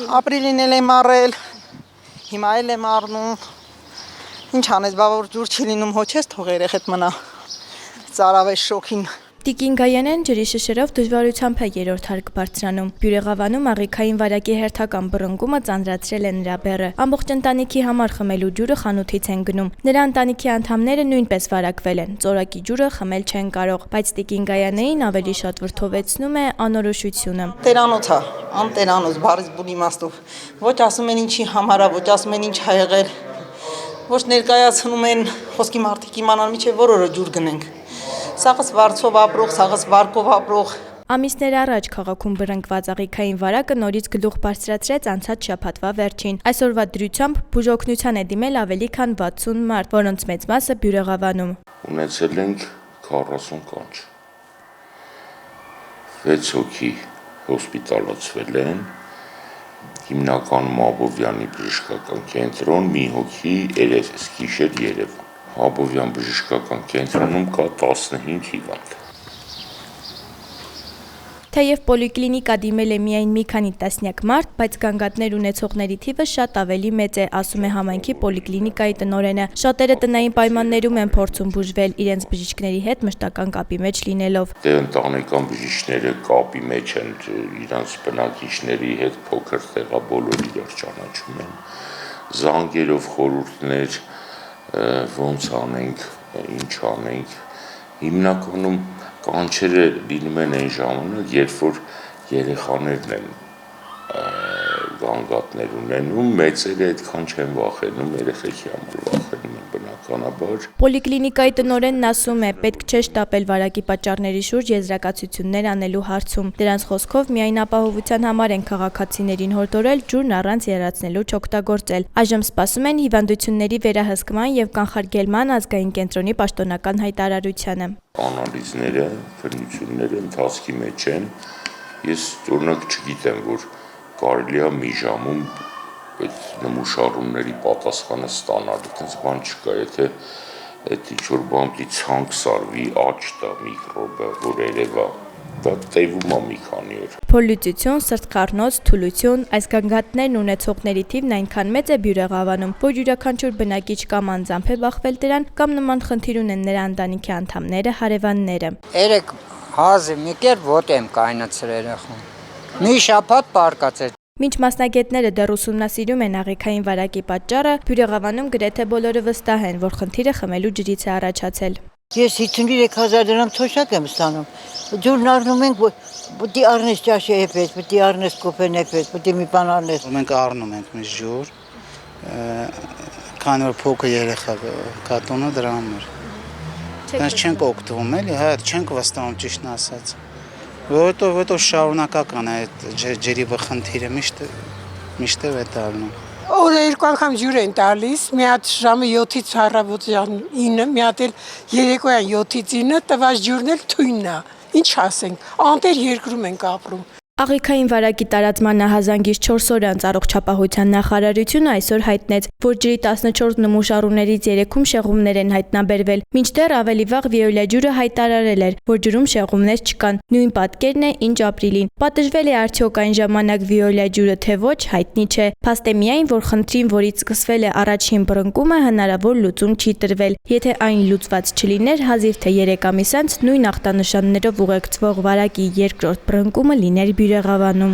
Ապրիլին էլ եմ առել, հիմա էլ եմ առնում, ինչ անես, բա որ ջուր չի լինում հոչես թող երեխեդ մնա, ծարավես շոքին։ Տիկին Գայանեն ջրի շշերով դժվարությամբ է երրորդ հարկ բարձրանում։ Բյուրեղավանում աղիքային վարակի հերթական բռնկումը ծանրացրել է նրա բեռը։ Ամբողջ ընտանիքի համար խմելու ջուրը խանութից են գնում։ Նրա ընտանիքի անդամները նույնպես վարակվել են։ Ծորակի ջուրը խմել չեն կարող, բայց տիկին Գայանեին ավելի շատ վրդովեցնում է անորոշությունը։ Տերանոց է, անտերանոց, բառից բուն իմաստով։ Ոչ ասում են ինչի համար է, ոչ ասում են ինչ ա եղել։ Ոչ ներկայացնում են խոսքի մարդիկ իմանան միջև որ օրը ջուր գնենք։ Սաղս վարձով ապրող, սաղս վարկով ապրող։ Ամիսներ առաջ քաղաքում բռնկված աղիքային վարակը նորից գլուխ բարձրացրեց անցած շաբաթվա վերջին։ Այսօրվա դրությամբ բուժօգնության է դիմել ավելի քան 60 մարդ, որոնց մեծ մասը Բյուրեղավանում։ Ունեցել ենք 40 կանչ։ 6 հոգի հոսպիտալացվել են, հիմնականում Աբովյանի բժշկական կենտրոն, մի հոգի գիշեր Երևան։ Աբովյան բժշկական կենտրոնում կա 15 հիվանդ։ Թեև պոլիկլինիկա դիմել է միայն մի քանի տասնյակ մարդ, բայց գանգատներ ունեցողների թիվը շատ ավելի մեծ է, ասում է համայնքի պոլիկլինիկայի տնօրենը։ Շատերը տնային պայմաններում են փորձում բուժվել, իրենց բժիշկների հետ մշտական կապի մեջ լինելով։ Դե ընտանեկան բժիշկները կապի մեջ են իրենց բնակիչների հետ, փոքր տեղա բոլորը իրար ճանաչում են։ Զանգերով խորհուրդներ, ոնց անենք, ինչ անենք, հիմնականում կանչերը լինում են այն ժամանակ, երբ որ երեխաներն են գանգատներ ունենում, մեծերը այդքան չեն վախենում, երեխեքի համար վախենում են բնականաբար։ Պոլիկլինիկայի տնօրենն ասում է, պետք չէ շտապել վարակի պատճառների շուրջ եզրակացություններ անելու հարցում։ Դրանց խոսքով միայն ապահովության համար են քաղաքացիներին հորդորել ջուրն առանց եռացնելու չօգտագործել։ Այժմ սպասում են հիվանդությունների վերահսկման եւ կանխարգելման ազգային կենտրոնի պաշտոնական հայտարարությանը։ Անալիզները, բնությունները ընթացքի մեջ են։ Ես օրինակ չգիտեմ, որ կարելի է մի ժամում այդ նմուշառումների պատասխանը ստանալ, այդպես բան չկա, եթե այդ ինչ-որ բան պիտի ցանկ սարվի, աճ տա միկրոբը, որ երևա, դա տևում է մի քանի օր։ Փոլլուծություն, սրտխառնոց, թուլություն, այս գանգատներն ունեցողների թիվն այնքան մեծ է Բյուրեղավանում, որ յուրաքանչյուր բնակիչ կամ անձամբ է բախվել դրան, կամ նման խնդիր ունեն նրա ընտանիքի անդամները, հարևանները։ Երեք հազը մի կեր ոտ եմ կայնացրել երախում։ Մի շաբաթ պարկած էր։ Մինչ մասնագետները դեռ ուսումնասիրում են աղիքային վարակի պատճառը, Բյուրեղավանում գրեթե բոլորը վստահ են, որ խնդիրը խմելու ջրից է առաջացել։ Ես 53,000 դրամ թոշակ եմ ստանում։ Ջուրն առնում ենք, պիտի առնես ճաշի հետ, պիտի առնես կոֆեն հետ, պիտի մի բան առնես։ Մենք առնում ենք մի ջուր, քանի որ փոքր երեխա կա տունը դրա համար։ Դրանց չենք օգտվում էլի, հա, չենք վստահում ճիշտն ասած։ Որովհետև շարունակական է այդ ջրի խնդիրը միշտ է դառնում։ Օրը երկու անգամ ջուր են տալիս, մի հատ ժամը 7-ից առավոտյան 9, մի հատ էլ երեկոյան 7-ից 9, տված ջուրն էլ թույնն է։ Ինչ ասենք, անտեր երկրում ենք ապրում։ Աղիքային վարակի տարածման նախազանգից 4 օր անց առողջապահության նախարարությունը այսօր հայտնեց, որ ջրի 14 նմուշառումներից 3-ում շեղումներ են հայտնաբերվել, մինչդեռ ավելի վաղ Վիոլա ջուրը հայտարարել էր, որ ջրում շեղումներ չկան, նույն պատկերն է, ինչ ապրիլին։ Պատժվել է արդյոք այն ժամանակ Վիոլա ջուրը թե ոչ, հայտնի չէ։ Փաստ է միայն, որ խնդրին, որից սկսվել է առաջին բռնկումը, հնարավոր լուծում չի տրվել։ Եթե այն լուծված չլիներ, հազիվ թե 3 ամիս անց նույն ախտանշաններով ուղեկցվող վարակի երկրորդ բռնկումը լիներ Բյուրեղավանում։